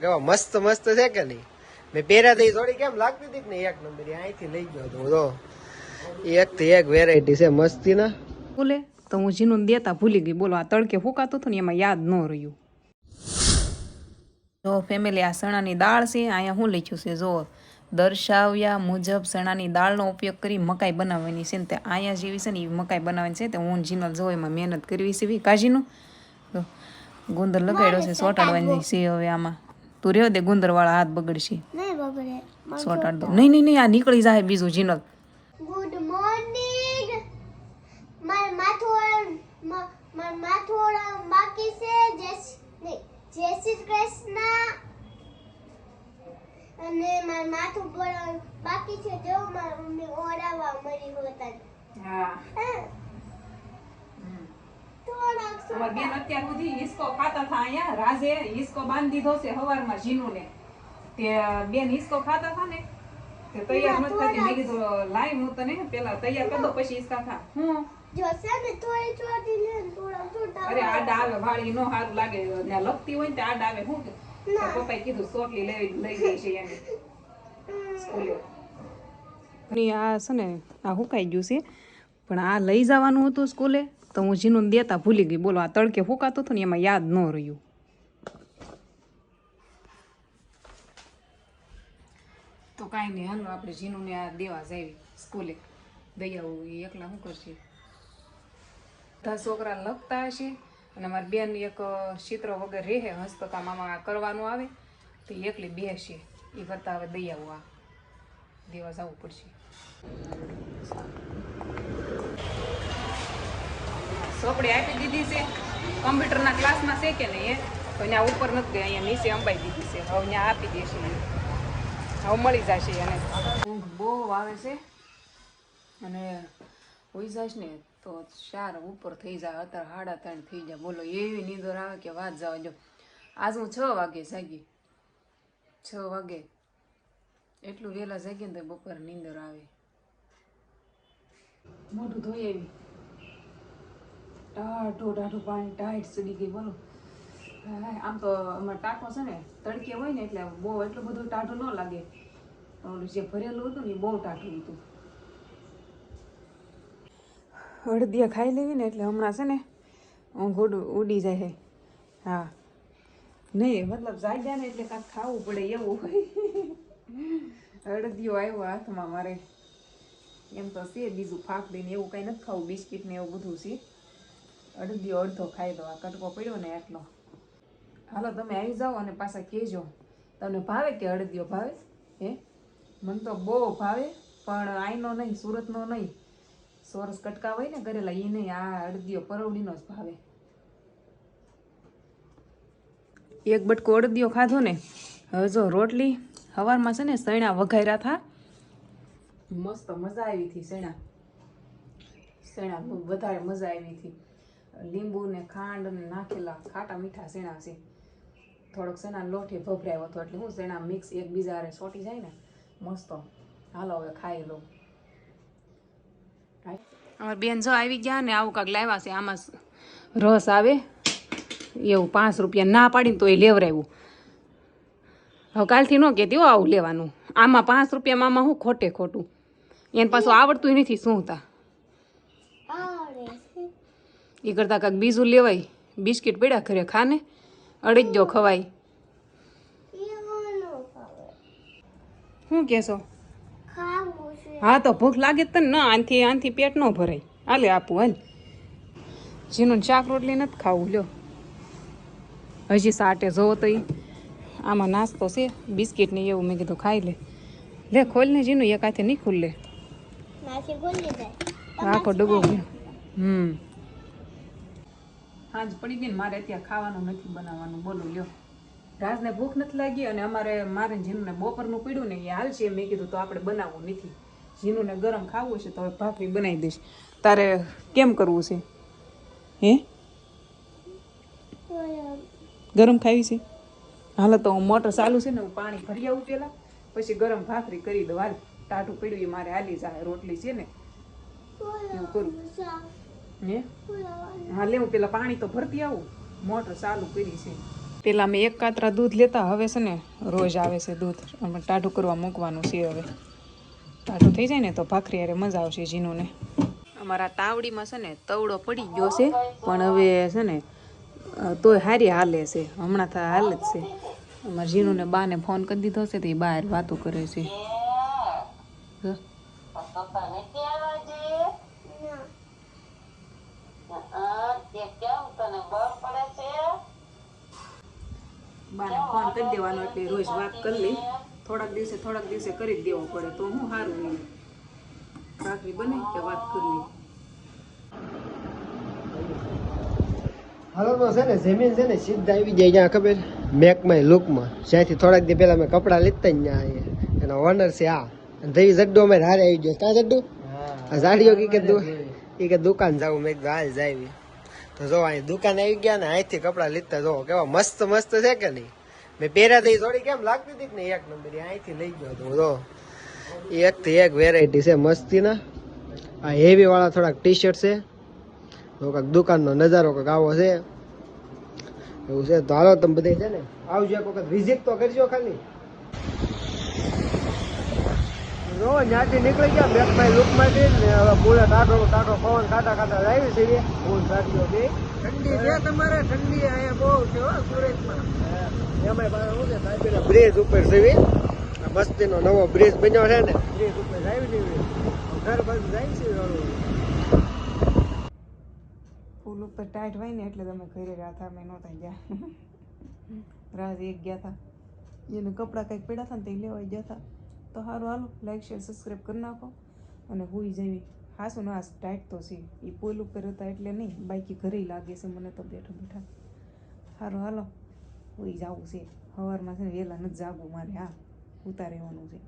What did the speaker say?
કેવા મસ્ત મસ્ત છે કે નહીં? મેં પહેર્યા તો થોડી કેમ લાગતી હતી ને એક નંબર અહીંથી લઈ ગયો તો એક થી એક વેરાયટી છે મસ્તી ના બોલે તો હું જીનું દેતા ભૂલી ગઈ. બોલો આ તડકે ફૂંકાતું હતું ને એમાં યાદ ન રહ્યું. જો ફેમિલી આ ચણાની દાળ છે. અહીંયા શું લખ્યું છે જો દર્શાવ્યા મુજબ ચણાની દાળનો ઉપયોગ કરી મકાઈ બનાવવાની છે ને તે અહીંયા જેવી છે ને એ મકાઈ બનાવવાની છે. તે હું જીનલ જો એમાં મહેનત કરવી છે કાજીનું ગુંદર લગાડ્યો છે સોટાડવાની છે. હવે આમાં તું રહ્યો દે ગુંદર વાળા હાથ બગડશે સોટાડ દો. નહીં નહીં નહીં આ નીકળી જાય બીજું જીનલ. Good morning. માર માથું બાકી છે. જય શ્રી કૃષ્ણ. અને માર માથું બાકી છે. જો માર મમ્મી ઓરાવા મરી હોતા. હા અમાર બેન અત્યાર સુધી હિસકો ખાતા હતા. અહીંયા રાજે હિસકો બાંધી દીધો છે હવારમાં જીનુને. તે બેન હિસકો ખાતા હતા ને તે તૈયાર નથી થતી. મેં કીધું લાઈ હું તને પેલા તૈયાર કરી દો પછી હિસકા ખા. હું જો સાને થોડી ચોટી લે થોડા થોડા. અરે આડા આવે વાળી નો સારું લાગે ને લગતી હોય ને તે આડા આવે. હું પપ્પાએ કીધું સોટલી લઈ ગઈ છે એને સ્કૂલે. આ છે ને આ હુકાઈ ગયું છે પણ આ લઈ જવાનું હતું સ્કૂલે તો હું જીનું દેતા ભૂલી ગઈ. બોલો આ તડકે ફૂંકાતું હતું ને એમાં યાદ ન રહ્યું. તો કાંઈ નહીં હાલો આપણે જીનુને આ દેવા જાવી સ્કૂલે. દઈ આવું એ એકલા શું કરશે? બધા છોકરા લખતા હશે અને મારી બેન એક ચિત્ર વગર રહે હસ્તકલામાં કરવાનું આવે તો એકલી બેસશે. એ કરતાં હવે દઈ આવું આ દેવા જવું પડશે. ચોપડી આપી દીધી છે. કમ્પ્યુટરના ક્લાસમાં છે કે નહીં તો ત્યાં ઉપર નથી ગઈ. અહીંયા નીચે અંબાઈ દીધી છે. હવે ત્યાં આપી દેશે. હવે મળી જશે. અને ઊંઘ બહુ આવે છે અને હોઈ જાય ને તો 4 ઉપર થઈ જાય. અત્યારે 3:30 થઈ જાય. બોલો એવી નીંદર આવે કે વાત જવા જો. આજ હું 6 વાગે જાગી. 6 વાગે એટલું વહેલા જાગી ને તો બપોરે નીંદર આવે. મોઢું ધોઈ આવી. ટાઢું પાણી ટાઈટ ચડી ગઈ. બોલો આમ તો અમારે ટાંકો છે ને તડકે હોય ને એટલે બહુ એટલું બધું ટાઢું ન લાગે. ઓલું જે ભરેલું હતું ને એ બહુ ટાઢું હતું. અડદિયા ખાઈ લેવી ને એટલે હમણાં છે ને ઊંઘ ઉડી જાય છે. હા નહીં મતલબ જાગ્યા ને એટલે કાંઈક ખાવું પડે એવું હોય. અડદિયો આવ્યો હાથમાં મારે. એમ તો છે બીજું ફાફડીને એવું કાંઈ નથી ખાવું. બિસ્કિટ ને એવું બધું છે. અડદિયો અડધો ખાઈ દો. આ કટકો પડ્યો ને એટલો. હાલો તમે આવી જાઓ અને પાછા કહેજો તમને ભાવે કે અડદિયો ભાવે? હે મને તો બહુ ભાવે પણ આઈનો નહીં સુરતનો નહીં. સોરસ કટકા હોય ને કરેલા એ નહીં. આ અડદિયો પરવડીનો જ ભાવે. એક બટકો અડદિયો ખાધો ને હવે જો રોટલી સવારમાં છે ને સૈણા વઘાર્યા હતા. મસ્ત મજા આવી હતી. સૈણા વધારે મજા આવી હતી. લીંબુ ને ખાંડ ને નાખેલા ખાટા મીઠા સૈણા છે. થોડોક સૈણા લોઠે ભભરાયો હતો એટલે હું સૈણા મિક્સ એકબીજા હારે સોટી જાય ને મસ્ત. હાલો હવે ખાઈ લો. અમારી બેન જો આવી ગયા ને આવું કાંક લાવ્યા છે. આમાં રસ આવે એવું 5 રૂપિયા ના પાડીને તો એ લેવરાવ્યું. હવે કાલથી ન કહેતી હો આવું લેવાનું. આમાં 5 રૂપિયામાં આમાં હું ખોટે ખોટું. એને પાછું આવડતું નથી શું તા. એ કરતાં કાંઈક બીજું લેવાય. બિસ્કિટ પડ્યા ઘરે ખાને અડી જો ખવાય. શું કહેશો? હા તો ભૂખ લાગે તને ન આનથી પેટ ન ભરાય. હાલે આપું હાલ. જીનું શાક રોટલી નથી ખાવું લ્યો. હજી સાટે જોવો તો આમાં નાસ્તો છે બિસ્કિટ ને એવું. મેં કીધું ખાઈ લે ખોલ ને જીનું એક હાથે નહીં ખુલ્લે. આખો ડબ્બો. હાજ પડી ગઈ ને મારે અત્યારે ખાવાનું નથી બનાવવાનું. બોલો લ્યો. રાજને ભૂખ નથી લાગી અને મારે જીનુને બપોરનું પીડ્યું ને એ હાલ છે. મેં કીધું તો આપણે બનાવવું નથી. જીનુને ગરમ ખાવું છે તો હવે ભાખરી બનાવી દઈશ. તારે કેમ કરવું છે? હે ગરમ ખાવી છે? હાલો તો હું મોટર ચાલુ છે ને હું પાણી ભરી આવું પેલા પછી ગરમ ભાખરી કરી દઉં. હાલ ટાટું પીડ્યું એ મારે હાલી જાય. રોટલી છે ને એવું કરું. હે હા લે હું પેલા પાણી તો ભરતી આવું. મોટર ચાલુ કરી છે. પેલા મેં એક કાતરા દૂધ લેતા, હવે છે ને રોજ આવે છે દૂધ. અને ટાઢું કરવા મૂકવાનું છે હવે. ટાઢું થઈ જાય ને તો ભાખરી હારે મજા આવશે જીનુને. અમારા તાવડીમાં છે ને તવડો પડી ગયો છે, પણ હવે છે ને તોય હારી હાલે છે. હમણાં તો હાલે જ છે. અમારા જીનુને બાને ફોન કરી દીધો છે તો એ બહાર વાતો કરે છે. જો. બાને ફોન કરી દેવાનો એટલે રોજ વાત કરી લે. થોડાક દિવસે કરી જ દેવો પડે તો હું સારું નહીં. ભાખરી બને કે વાત કરી લે. હાલો તો છે ને જમીન છે ને સીધા આવી જાય જ્યાં ખબર મેકમાં લુકમાં, જ્યાંથી થોડાક દી પહેલા મેં કપડાં લીધા ને ત્યાં એનો ઓનર છે આ. અને જઈ જડ્ડો અમે હારે આવી ગયો. ક્યાં જડ્ડુ? આ જાડીઓ કે દુકાન જાવું. મેં કીધું હાલ જાવી. તો જો અહીં દુકાન આવી ગયા ને અહીંથી કપડાં લીધા. જો કેવા મસ્ત મસ્ત છે કે નહીં. મેં પહેર્યા તો થોડી કેમ લાગતી હતી ને એક નંબર અહીંથી લઈ ગયો હતો. જો એક થી એક વેરાયટી છે મસ્તીના. આ હેવી વાળા થોડાક ટી શર્ટ છે. તો કાંઈક દુકાનનો નજારો કાંઈક આવો છે એવું છે. તો હાલો તમે બધે છે ને આવજો, એક વખત વિઝિટ તો કરજો ખાલી. જો ત્યાંથી નીકળી ગયા બેકમાં લુકમાંથી ને હવે પૂરે ટાટો પવન કાંટા લાવી છે. ફૂલ ગાડીઓ બે ઠંડી છે તમારે. ઠંડી અહીંયા બહુ છે સુરતમાં. એમાં શું છે સાહેબ બ્રિજ ઉપર છે. મસ્તીનો નવો બ્રિજ બન્યો છે ને, બ્રિજ ઉપર આવી જઈએ ઘર બાજુ જાય છે. પુલ ઉપર ટાઈટ હોય ને એટલે તમે ઘરે રહ્યા હતા. મેં નહોતા ગયા. રાજ એક ગયા હતા, એને કપડાં કંઈક પડ્યા હતા ને તે લેવાઈ ગયા હતા. તો સારું, હાલો લાઈક શેર સબસ્ક્રાઈબ કરી નાખો અને હુઈ જવી. હાસું ના ટાઈટ તો છે એ પુલ ઉપર હતા એટલે નહીં, બાકી ઘરે લાગે છે મને તો બેઠા બેઠા. સારું હાલો હુઈ જવું છે. સવારમાં છે ને વહેલા નથી જાગવું મારે. હા ઉતારે રહેવાનું છે.